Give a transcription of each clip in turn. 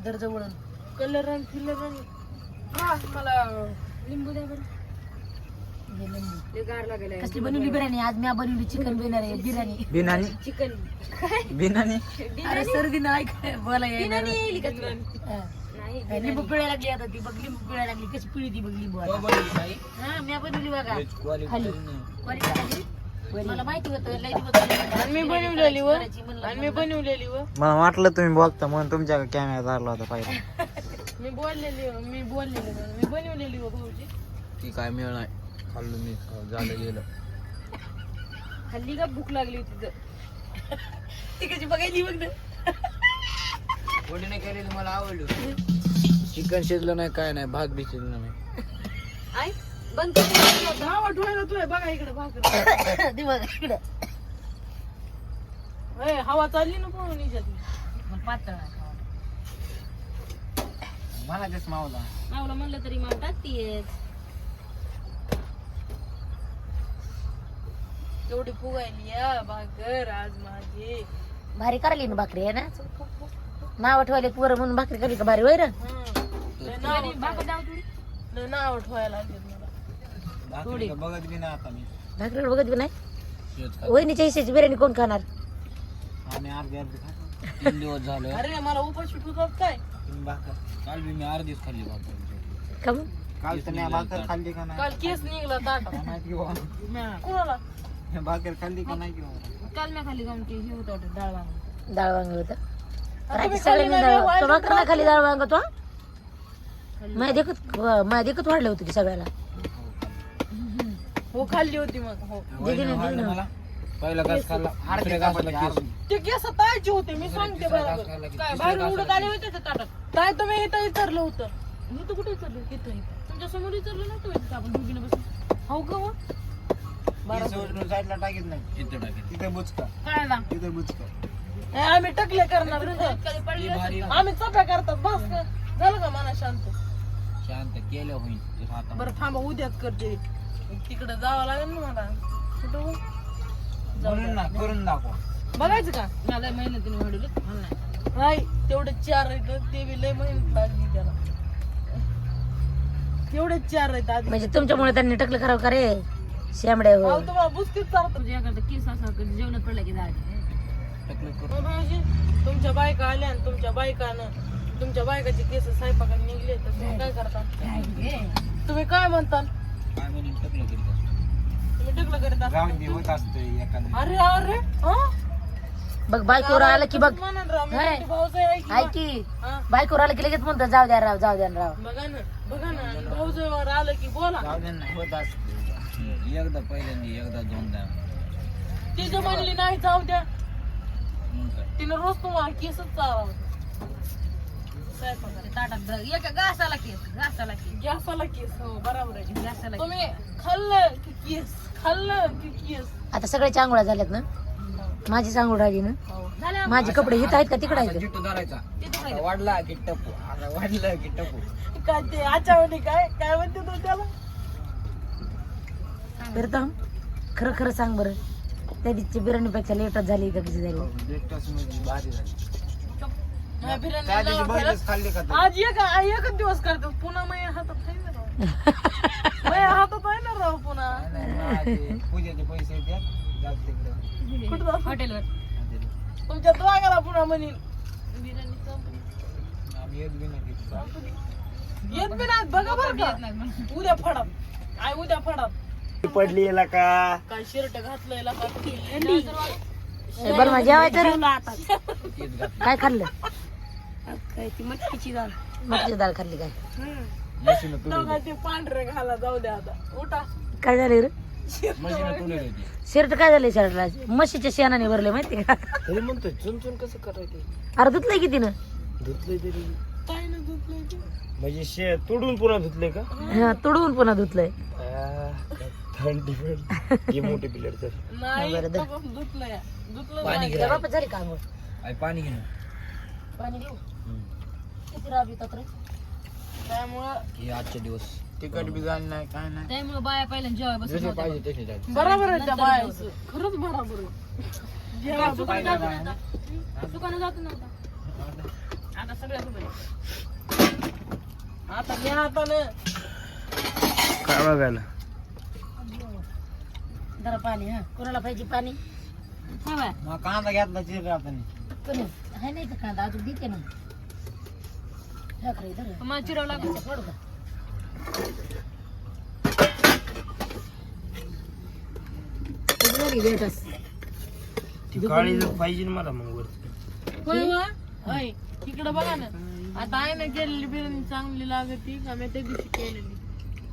दर जवळ कलर रंग फिलर रंग हा मला लिंबू द्या बरं. लय गार लागेल आहे. कसली बनवली बिर्याणी आज मी बनवली चिकन बिर्याणी बिनानी चिकन बिनानी अरे सर्दी नाही काय बोला येणार बिर्याणी येईल का तुला? नाही लिंबू पिळायला लागली आता ती बघ लिंबू पिळायला लागली कशी पिळी ती बघ लिंबू आता. हा मी बनवली बघा खाली क्वालिटी खाली. मला माहिती होतं लय दिवस आणि मी बनवलेली व आणि मी बनवलेली व मला वाटलं तुम्ही बोलता म्हणून तुमच्या कॅमेरा धरला होता पाहिजे. मी बनवलेली व भाऊजी. ती काय मिळ नाही खाल्लं मी झालं गेलं. हल्ली का भूक लागली होती तर ती कशी बघायची बघ ना. नाही केली तुम्हाला आवडलं. चिकन शिजलं नाही काय नाही भात बी शिजलं नाही. आई बंद कर. नाव आठवायला तू बघा इकडे भाकर. ती बघ इकडं हवा चालली ना पण हिच्यातली. मग पातळ आहे खावा. मला तेच मावला नावला म्हणलं तरी माव टाकतीयेच. एवढी फुगायली या भाकर आज माझी. भारी करायली ना भाकरी आहे ना नाव ठेवायला पोरं म्हणून भाकरी करायली का भारी वैर नाव ठेवायला लागले मला. बघत बी नाही आता मी. भाकरी बघत बी नाही वहिनीच्या हिस्साची बिर्याणी कोण खाणार. आम्ही अर्धी अर्धी खातो. 3 दिवस झाले. अरे मला उपाशी ठेवतात काय. काल बी मी अर्धीच खाल्ली भाकर. का मग काल तर नाही भाकर खाल्ली का काल केस निघला ताटा. नाही किंवा कुणाला भाकर खाल्ली का नाही किंवा काल मी खाली जाऊन हे होतं डाळ वांग. डाळ वांग होतं रात्री सगळ्यांनी डाळ तो भाकर नाही खाली डाळ वांग तो माझ्या देखत वाढलं होतं की सगळ्याला. हो खाल्ली होती मग. हो मला पहिला घास खाल्ला. दुसऱ्या घासाला केस. ते केस तायचे होते मी सांगते बरोबर. काय बाहेर उडत आले होते त्या ताटात. काय तुम्ही इथं विचारलं होतं. मी तर कुठे विचारलं इथं तुमच्या समोर विचारलं नव्हतं आपण दोघीने बसून. हो का मग साईडला टाकीत नाही. तिथे टाकीत तिथे बुचका काय ना तिथे बुचका. आम्ही टकले करणार आम्ही चप्या करतात बस का? झालं का मना शांत शांत केलं होईल. बरं थांबा उद्याच करते. तिकडे जावं लागेल ना मला. कुठं म्हणून ना करून दाखव. बघायचं का मला मेहनतीने वाढवलं नाही तेवढे 4 आहेत ते बी लय मेहनत लागली त्याला. तेवढे 4 आहेत आधी. म्हणजे तुमच्यामुळे त्यांनी टकलं करावं का रे शेंबड्या हो. तुम्हाला बुस्तीच चालत तुझ्याकडे केस असा जेवणात पडला की जायचं तुमच्या बायका आल्या आणि तुमच्या बायकाचे केस स्वयंपाकात निघले तर तुम्ही काय करता. तुम्ही काय म्हणता. काय म्हणून टकलं करीत तुम्ही टकलं करीत असता. राऊंड होत असते एखादं. अरे अरे बघ बायकोवर आलं की बघ म्हणून भाऊज आहे ऐक की बायकोवर आलं की लगेच म्हणतो जाऊ द्या राव बघा ना भाऊजवर आलं की बोला. नाही होत असते. एकदा पहिल्यांदा एकदा दोनदा. तिचं म्हणली नाही जाऊ द्या. मग काय. तिनं रोज तुम्हाला केसच चालवत. ताटात घासाला केस गॅसाला केस. हो बरोबर आहे. घासाला तुम्ही खाल्लं की केस. आता सगळ्याच्या आंघोळा झाल्यात ना. माझी आंघोळ राहिली ना. माझे कपडे हित आहेत का तिकडे आहेत जिट्टू धरायचा. आता वाढला की टपू. आता वाढलं की टपू. काय ते आचावणी काय म्हणते तू त्याला. फिरता खरं खरं सांग बरं त्या दिवशी बिर्याणीपेक्षा लेटच झाली का कशी झाली. भारी झाली. माझ्या त्या बिर्याणीला दिवशी बैलच खाल्ली का तू? आज एकच दिवस करतो पुन्हा माझ्या हातात आहे ना राव. माझ्या हातात आहे ना राव पुन्हा. नाही, ते पूजेचे पैसे द्या जात तिकडे कुठं जातो? हॉटेलवर तुमच्या दोघाला पुन्हा म्हणीन बिर्याणी संपली. आम्ही येत बी नाही तिकडे. येत बी नाही बघा बरं का. उद्या फडात पडली याला का काय शर्ट घातलंय का बरं मग जेवायचं रे. तेच घात. काय खाल्लं काय ती मटकीची डाळ. मटकीची डाळ खाल्ली काय मशीनं तुडवली. दोघा ते पांढरे घाला जाऊ द्या आता. उठा काय झालं रे मशीनं तुडवली होती. शर्ट काय झालंय शर्टला म्हशीच्या शेणाने भरले माहिती का. तरी म्हणतोय चुनचुन कसं करायचं. अरे धुतलंय किती ना. धुतलंय तरी काय ना धुतलंय ते. म्हणजे तोडून पुन्हा धुतले का. हा तुडवून पुन्हा धुतलंय. थंडी पण मोठे पिलर तर नाही बरं, दे. धुतलंय पाणी घे. बापा झाली का आंघोळ. आई पाणी घे ना. पाणी देऊ किती राब येतात रे. त्यामुळं हे आजचे दिवस तिकट बी झालं नाही काय नाही. त्यामुळे बाया पहिल्या जेवाय जसे पाहिजे तसे जायचे. बरोबर आहे त्या बायाचं. खरंच बरोबर आहे. जेव्हा दुकानं जात नव्हता आता सगळ्यासोबत आता मी हातानं काय बघायला जरा पाणी हा कोणाला पाहिजे पाणी हा बा मग कांदा घेतला चिर आपण कोणी हाय नाही तर कांदा अजून देते ना ढाकरे धर मला चिरावं लागलं फोड का काळी पाहिजे मला मग वरती होय वा होय इकडं बघा ना आता आहे ना केलेली बिर्याणी चांगली लागती का मी त्या दिवशी केलेली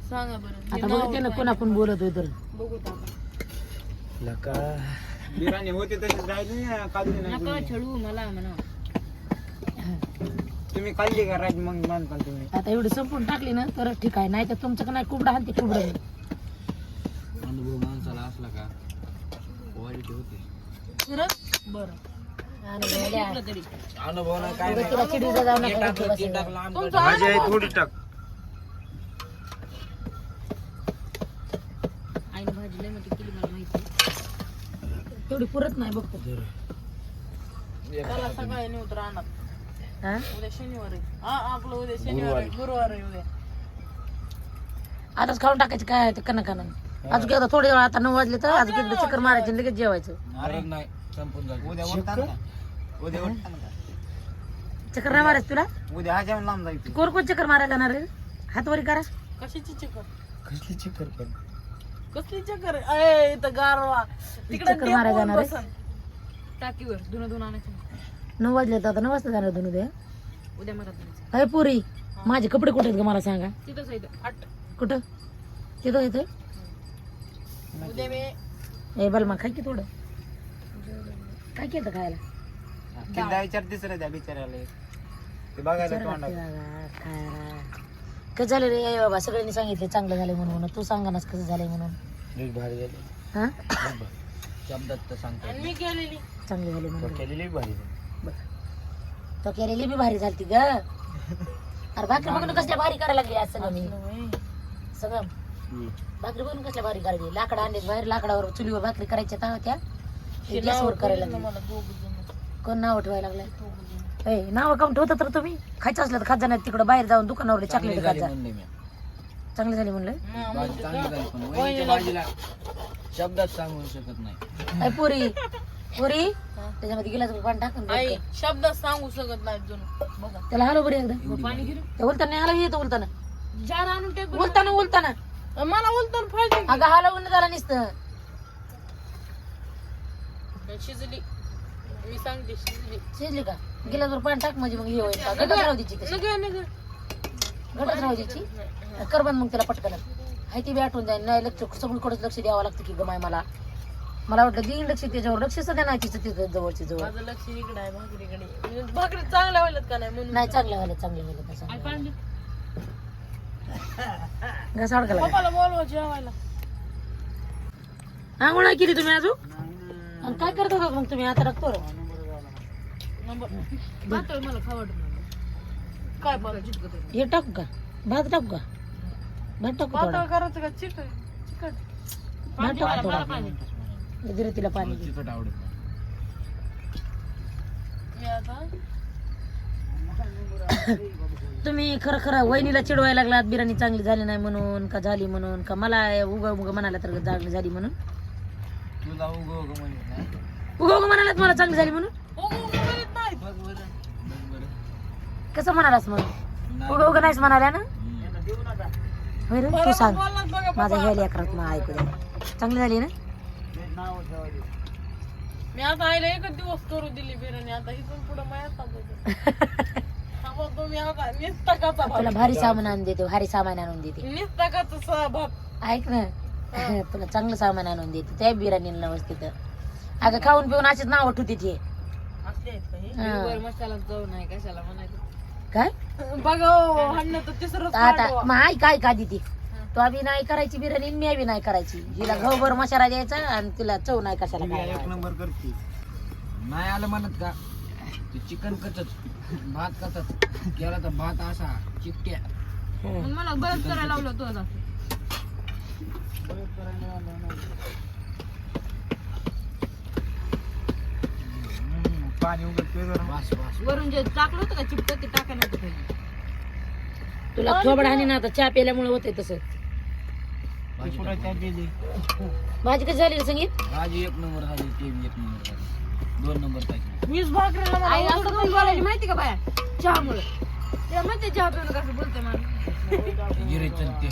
सांगा बरं आता बघते ना कोण आपण बोलत होय तर बघू आता लका बिर्याणी होती तशी राहिली नका छळू मला म्हणा तुम्ही खाल्ली का राज मग म्हणता तुम्ही आता एवढी संपून टाकली ना तर ठीक आहे नाही तर तुमचं का नाही कुबडा हाणते कुबडा अनुभव माणसाला असला का क्वालिटी होते खरं बरं आणि गेल्या. कुठलं तरी अनुभव नाही काय उगाच तिला चिडीचा जाऊ नका उगाच बसायला. तुमचा भाजी आहे थोडी टाक आईने भाजी लय मोठी केली मला माहिती तेवढी पुरत नाही बघतो त्याला सकाळी नेऊत राहणार हा उद्या शनिवार आहे हा आपलं उद्या शनिवार आहे गुरुवार आहे उद्या आताच खाऊन टाकायचं काय ते कना कना अजून एकदा थोडे वेळ आता 9 वाजले तर अजून एकदा चक्कर मारायची आणि लगेच जेवायचं अरे नाही संपून जाईल उद्या उठताना उद्या उठताना चक्कर नाही मारायचं तुला उद्या हा जेवण लांब जायचं कोण कोण चक्कर मारायला जाणार रे हातवरी करा कशाची चक्कर कसली चिकर पण कसली चक्कर आहे इथं गारवा तिकडे चक्कर मारायला जाणार आहे? टाकीवर धुणं आणायचं 9 वाजले तर आता 9 वाजता जाणार दोन उद्या उद्या मला जायचं. अरे पुरी माझे कपडे कुठे आहेत ग मला सांगा तिथंच आहे इथं. आठ कुठं तिथं येतं उद्या मी ए बलमा खाय की थोडं काय केलं खायला किंदा विचार तिसऱ्या द्या बिचारायला ते बघायला तोंडात कसं झालं रे बाबा सगळ्यांनी सांगितलं चांगलं झालंय म्हणून तू सांगा ना कसं झालंय म्हणून लई भारी झाली हा शब्दात तर सांगतो आणि मी केलेली चांगली झाली म्हणून केलेली भारी तो केलेली बी भारी झालती ग अरे भाकरी बघून कसल्या भारी करायला लागली आज सगळं मी सगळं भाकरी बघून कसल्या भारी करायची लाकडं आणले बाहेर लाकडावर चुलीवर भाकरी करायच्या तेव्हा त्या ते गॅसवर करायला लागली मला दोघ कोण नाव ठेवायला लागलाय ए नाव काऊन ठेवता तर तुम्ही खायचं असलं तर खात जाणार तिकडे बाहेर जाऊन दुकानावर चॉकलेट खात जा चांगली झाली म्हणलं शब्दात सांगू शकत नाही अय पुरी पुरी त्याच्यामध्ये गिलास पाणी टाकून आई शब्दात सांगू शकत नाही जण बघा त्याला हलव बरी एकदा पाणी घेऊ ते उलताना हलव येतं उलताना जार आणून टेक उलताना उलताना मला बोलताना पाहिजे अगं हलवून झाला नुसतं शिजली मी सांगते शिजली शिजली का गिलासवर पाणी टाक म्हणजे मग हे होईल का गटच राहू द्यायची तशी गटच राहू द्यायची कर बंद मग त्याला पटकन हाय ती बी आठवून जाईल नाही लक्ष सगळीकडेच लक्ष द्यावं लागतं की ग माय मला वाटलं देईन लक्ष त्याच्यावर लक्ष सध्या नाही तिचं तिथं जवळची जवळ माझं लक्ष इकडे आहे भाकरीकडे भाकरी चांगल्या व्हायला का नाही म्हणून नाही चांगलं झालं तसं आई पाणी घास अडकला पप्पाला बोलवा जेवायला आंघोळ नाही केली तुम्ही अजून आणि काय करत होता मग तुम्ही आता रक्तो नंबर भात मला खावड काय पाहिजे हे टाकू का भात टाकू का भात टाकू थोडा पातळ करायचं का चिकन चिकन भात टाकू थोडा पाणी दिलं तिला पाणी दे. चिकट आवडत मी आता तुम्ही खरं खरं वहिनीला चिडवायला लागलात बिर्याणी चांगली झाली नाही म्हणून का झाली म्हणून का मला उगा उगा म्हणाला तर चांगली झाली म्हणून तुला उगो उगो म्हणजे नाही उगा उगा म्हणालात मला चांगली झाली म्हणून म्हणत नाही बघ बरं कसं म्हणालास मग उगा उगा नाहीच म्हणाल्या ना होय रे तू सांग बघा माझा ह्या लेकरात मग ऐकू द्या चांगली झाली ना मी आता आईला एकच दिवस करू दिली बिर्याणी आता इथून पुढे मायात तुम्ही आता निस्तकाचा तुला भारी सामान आणून देते भारी सामान आणून देते निस्तकाचा भात ऐक ना तुला चांगलं सामान आणून देते त्या बिर्याणीला व्यवस्थित अगं खाऊन पिऊन अशीच नाव ठेवते ते असले आहेत का हे? हा. वर मसाला जाऊ नाही कशाला म्हणायचं काय बघा हाणणं तर तिसरंच आता पाठवा. मग ऐक काय का देते तू बी नाही करायची बिर्याणी मी बी नाही करायची हिला घवभर मसाला द्यायचा आणि तिला चव नाही कशाला काय एक नंबर करते नाही आलं म्हणत का ते चिकन कचच भात कचच केला तर भात असा चिकट्या मग मला बरंच करायला लावलं तू आता पाणी उघडतोय वास वास वरून जे टाकलं होतं का चिपट ते टाकायला नव्हतं पाहिजे. तुला थोबड आणि ना आता चहा प्यायल्यामुळे होते तसं. भाजी कुठं त्या गेली भाजी कशी झाली रे संगीत? भाजी एक नंबर झाली ते एक नंबर झाली 2 नंबर टाकली मीच भाकरीला मला असं कोण बोलायची माहिती का बाया चहामुळे ते माहिती चहा पिऊन कसं बोलते मला जिरे चलते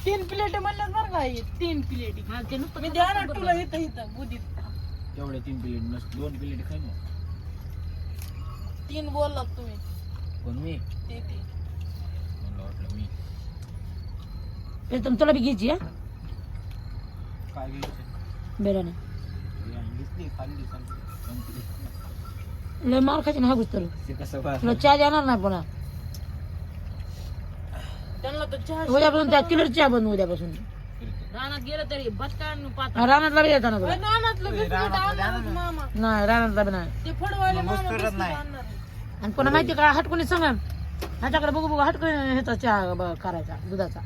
3 प्लेट म्हणलं बरं का हे 3 प्लेट मी ध्यानात तुला इथं बुद्धीत तेवढे 3 प्लेट नस 2 प्लेट खाय ना 3 बोललात तुम्ही पण मी ते मला वाटलं मी प्रीतम तुला बी घ्यायची हा काय घ्यायचं बेराने घेतली खाल्ली लय मार खायची ना हा गुस्तर ते कसं बा तुला चहा देणार नाही पुन्हा त्यांना तर चहा उद्यापासून त्या किलर चहा बनवू उद्यापासून रानात गेलं तरी बटकान पाता रानातला बी येता ना तुला रानातलं बिस्कुट आणणार मामा नाही रानातला बी नाही ते फडवायला मामा मस्तूरच बिस्कुट नाही. आणणार आहे. आणि पुन्हा माहिती का हटकुनी सांगा ह्याच्याकडे बघू बघू हटकुनी ह्याचा चहा करायचा दुधाचा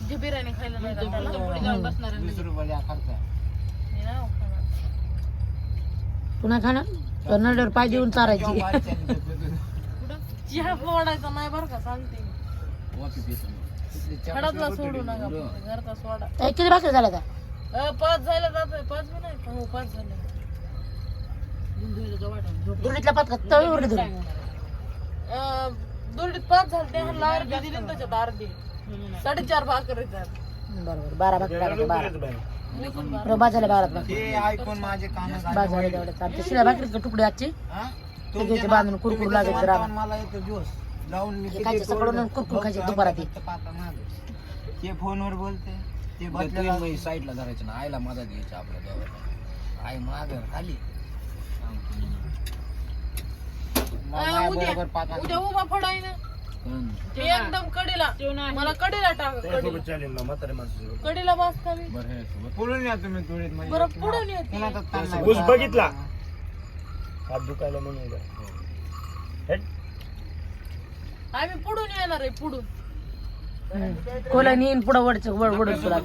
जे बिर्याणी खायला नाही जात त्याला पुढे जाऊन बसणार आहे. 20 रुपये खर्च हे नाही हो खाणार. पुन्हा खाणार तर नळ्यावर पाय देऊन चारायची कुठं चहा फोडायचा नाही बरं का सांगते मी. वापी पेतो खडातला सोडू नका घरचा सोडा किती भाकरी झाल्या का 5 झाले जातोय 5 बी नाही हो 5 झाले दुरीतल्या पातकात तळी उरली धरून दुरडीत 5 झाले ते ह्यांना अर्धी दिली आणि त्याच्यात अर्धी 4.5 भाकर येतात बरोबर 12 भाकरी करायच्या 12 बरं बाजाला 12 भाकरी हे ऐकून माझे कान बाजाला तेवढं चालते शिळ्या भाकरीचे तुकडे आजचे ते घ्यायचे बांधून कुरकुर लागायचे राहणार मला येतो जोश जाऊन मी खायचे सकाळून कुरकुर खायचे दुपारात ते फोनवर बोलते ते बसले साईडला धरायचं ना आईला मदत घ्यायची आपल्या दोघांना आई माग खाली उद्या उभा पडाय ना मी एकदम कडेला मला कडेला टाक कडेला बसता मी पुढून या तुम्ही थोडीत म्हणजे बरं पुढून येते पुन्हा ऊस बघितला हात दुखायला म्हणून आम्ही पुढून येणार आहे पुढून कोला नेईन पुढं वडून तुला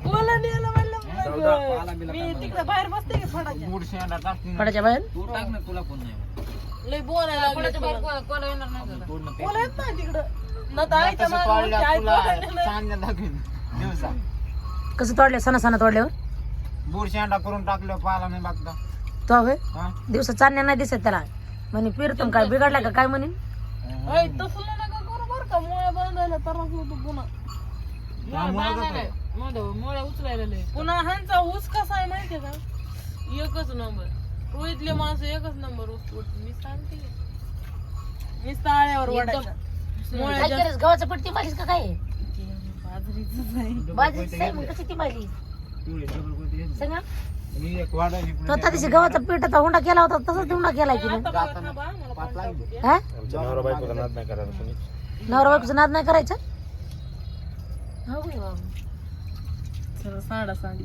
बोला नेलं म्हणलं मी तिकडे बाहेर बसते की फडाच्या मूड शेंडा टाकून पडाच्या बाहेर तू टाक ना तुला कोण नाही लय बोलायला लागले कोला येणार नाही कोला येत नाही तिकडं न तर आईच्या तसं मागं तोडल्या आई तुला बोलायला नाही. चांगल्या दाखवीन दिवसा कसं तोडले सणा तोडल्यावर बूड शेंडा करून टाकलं पाला नाही बघता तो होय हा दिवसा चांदण्या नाही दिसत त्याला म्हणे फिरतम काय बिघडला का काय म्हणे ऐ, तसलं नका करू बरं का मोळ्या बांधायला त्रास होतो पुन्हा मोळ्या उचलायला लय. पुन्हा ह्यांचा ऊस कसा आहे माहितीये का एकच नंबर रोहितले माणसं एकच नंबर ऊस तोडतील. मी सांगते की. मी ताळ्यावर वाढायचा मोळ्या काय केलंस गव्हाचं पीठ ती मालीस का काय बाजरीच नाही बाजरीची साई मग कशी ती माली सांगा मी एक वाडा तो त्या दिवशी गव्हाचा पिठाचा हुंडा केला होता तसंच हुंडा केला की नाही आता बघ ना बा, मला पाणी टाकू दे. हा आमच्या नवरा बायकोचा नाद नाही करायला कोणी नवरा बायकोचा नाद नाही करायचा हो बाई बाबा. सगळं साडा साडी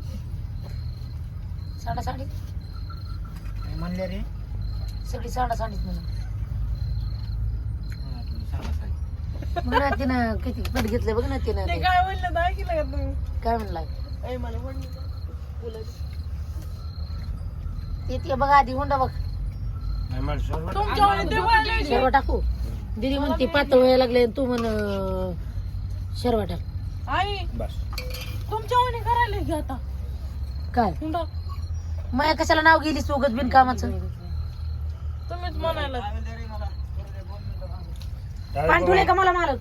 साडी म्हणले रे सगळी साडीच म्हणून बघ ना तिनं किती पीठ घेतलं बघ ना तिनं ते ते. काय म्हणलं दाखिलं का तुम्ही काय म्हणलाय ऐ मला म्हणलं ते बघ आधी हुंडा बघ तुमच्या वाली ते वाली. शेरवा टाकू दीदी म्हणते पातळ व्हायला लागले तू म्हण शेरवा टाक आई बस तुमच्या वाणी करायला घे आता काय हुंडा माया कशाला नाव गेली सोगत बिनकामाचं तुम्हीच म्हणायला पाणी ठुले का मला मालक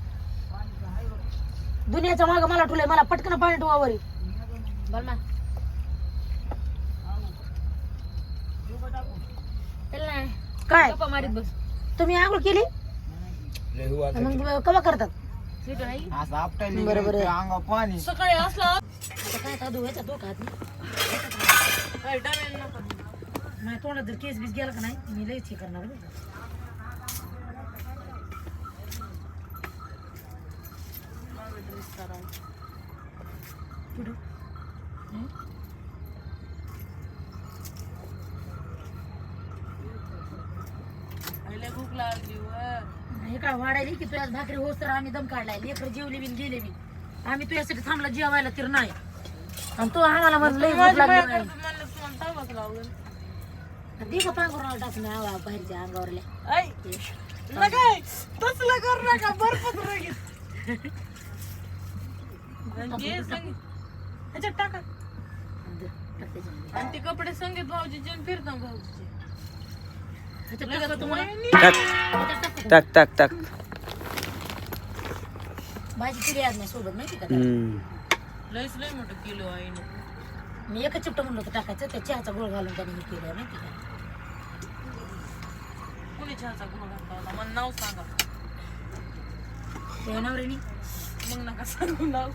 दुनियाचा माग मला ठुले मला पटकन पाणी ठेवावर बोल ना काय मारीत बस तुम्ही आंघोळ केली मग कवा करतात असं आपटायला बरोबर आहे. अंगा पाणी सकाळी असला आता काय आता धुवायचा तो खात नाही नाही तोंडात जर केस बीस गेला का नाही मी लयच हे करणार बरं का. पुढं. हं? भूक लागली हे काय वाढायली की तुझ्या भाकरी होस तर आम्ही दम काढलाय लेकर जेवले बिन गेले बी आम्ही तुझ्यासाठी थांबला जेवायला तर नाही आणि तू आम्हाला म्हणलं लई भूक माझी लागली बाया नाही. करतात म्हणलं तुम्हाला टाकावंच लागलं. दे का पांघरुणाला टाकून आवा बाहेरच्या अंगावरल्या ऐ, नका तसलं करू नका बर्फच रगीत. आणि जे संगीत ह्याच्यात टाका आणि ते कपडे संगीत भाऊजीचे आणि कीर्तन भाऊजीचे. लगेच वहिनी. टाक टाक टाक भाजी केली आज नाही सोबत माहिती का लयच लय मोठं किलो आहे ना. मी एकच चिपट म्हणलं होतं टाकायचं त्या चहाचा गोळ घालून त्याने हे केलं माहिती का कुणी चहाचा गुळ घातला होता मला नाव सांगा. ते नवऱ्यानी मग नका सांगू नाव.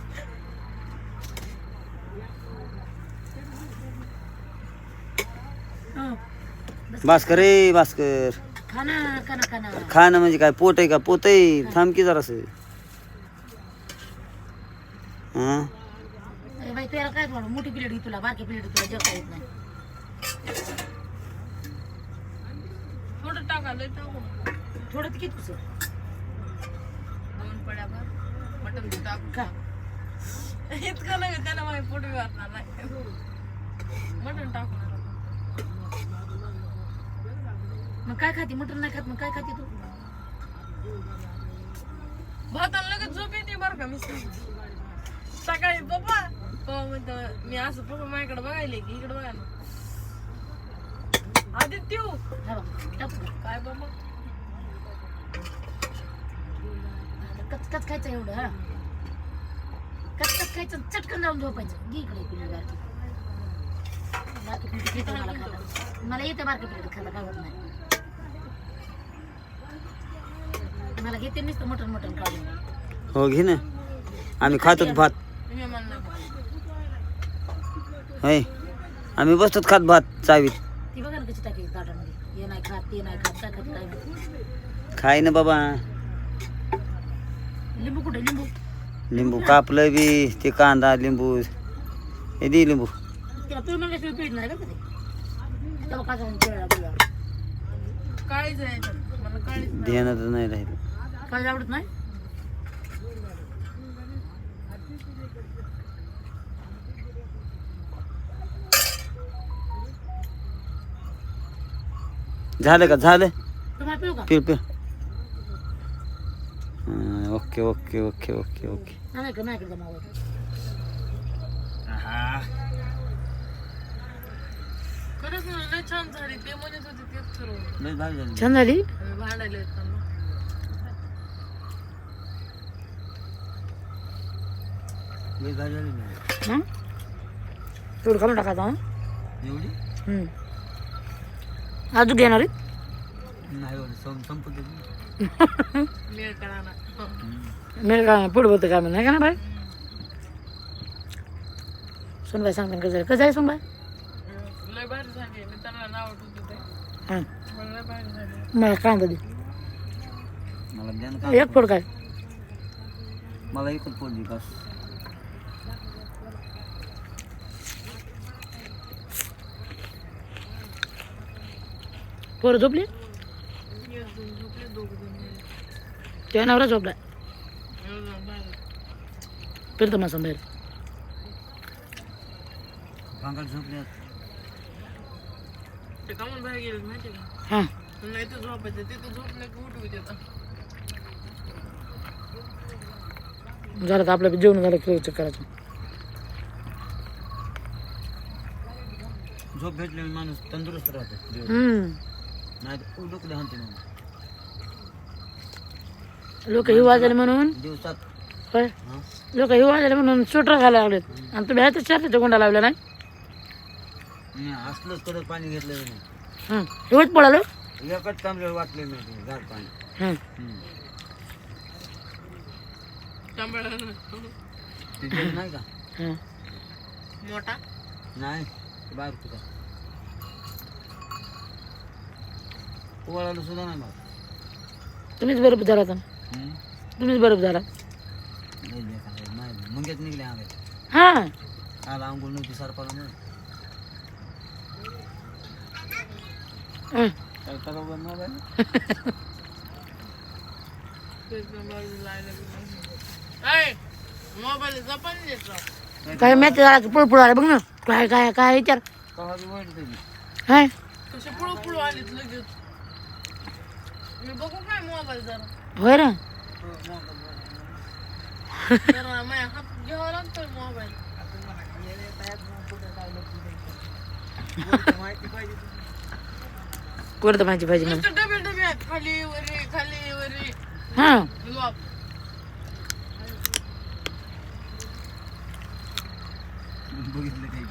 हं. भास्कर रे भास्कर खाना खाना खाना खाणं म्हणजे काय पोट आहे का पोत आहे थांब की जरास हा अरे बाई तुला काय म्हणू मोठी प्लेट घे तुला बारकी प्लेट तुला जेवता येत नाही थोडं टाका लय टाकू नका. थोडं किती तुझं 2 पड्या भर मटण टाकू का इतकं नाही त्याला माझी पोटी वाटणार नाही. मटण टाकू नका. मग काय खाते मटण नाही खात मग काय खाते तू भाताला लगेच झोप येते बरं का मी सकाळी पप्पा म्हणतो मी असं पप्पा माझ्याकडे बघायले की इकडे बघा ना आदित्य हा बघ टाकू का काय बाबा कचकच खायचं एवढं हा कचकच खायचं चटकन जाऊन झोपायचं घे इकडे पिली बारकी पिठी येते मला खाता मला येते बारकी पिठी खायला काय होत नाही मला घेते नुसतं मटण मटण काढून हो घे ना आम्ही खातोच भात मी म्हणलं होय आम्ही बसतोच खात भात चावीत ती बघा ना कशी टाकायची ताटामध्ये हे नाही खात ते नाही खात काय खात काय नाही खाय ना बाबा लिंबू कुठे लिंबू लिंबू कापलं बी ते कांदा लिंबू हे दे लिंबू तिला तू म्हणल्याशिवाय पीठ नाही बघ ते तेव्हा काय जाऊन पिळायला बोला काळीच आहे मला काळीच नाही. ध्यानात नाही राहिलं काय आवडत नाही झालं का झालं तुम्हाला पिऊ का पिळ पिळ okay okay okay okay okay नाही का माझ्याकडे जमावं खरंच ना लय छान झाली ते म्हणत होते तेच खरं लय भारी झालं छान झाली आम्ही भांडायला येताना लय भारी झाली हां तेवढं खालून टाकायचं हां एवढी अजून घेणार आहे नाही एवढी संपत मेळ करा ना मी का पुढं बोलतं का नाही का ना बाय सोनबाई सांगता कसं आहे सोनबाई लय भारी झाली मी त्यांना नाव ठेवतो ते हां मला लय भारी झाली. मला कांदा दे मला ध्यान का एक फोड काय मला एकच पोट दे बस पोरं झोपली एक जण झोपले 2 जण गेले. त्या नवरा झोपला एक जण बाहेर. फिरतो मासा बाहेर भांगात झोपले ते कामून बाहेर गेले माहिती का हां पुन्हा इथं झोपायचं तिथं झोपलं की उठू देतात. झालं तर आपलं जेवण झालं की चेक करायचं झोप भेटले माणूस तंदुरुस्त राहतो नाही तर डोकं हाणते मग लोक हिवा झाले म्हणून दिवसात होय लोक हिवा झाले म्हणून स्वेटर घालायला लागलेत आणि तुम्ही ह्याच चारच्या गोंडा लावला नाही असलंच कडक पाणी घेतलं नाही हां हिवच पळालो एकच तांबले वाटले नाही गार पाणी हां सांभाळा ते जेवण नाही का हां मोठा नाही बाहेर तुझा पोळाला सुद्धा नाही मग तुम्हीच बरोबर झाला तर तुम्हीच बरोबर झाला मुंग्यात निघले आम्ही हां आला अंघोळ नव्हती सरपाला म्हणून हां काय करावं मोबाईल मोबाईल जपान देत काय मॅच झाला की पळपळ आला बघ ना. काय काय काय विचार हाय कसे पुळू पुळू आलीत लगेच. मी बघू काय मोबाईल जरा होय रे. जरा माझ्या हात घ्यावा लागतोय मोबाईल. कोणतं माहिती पाहिजे म्हणून. नुसतं डबे डबे आहेत खाली वरी हा लॉक. बघितलं काय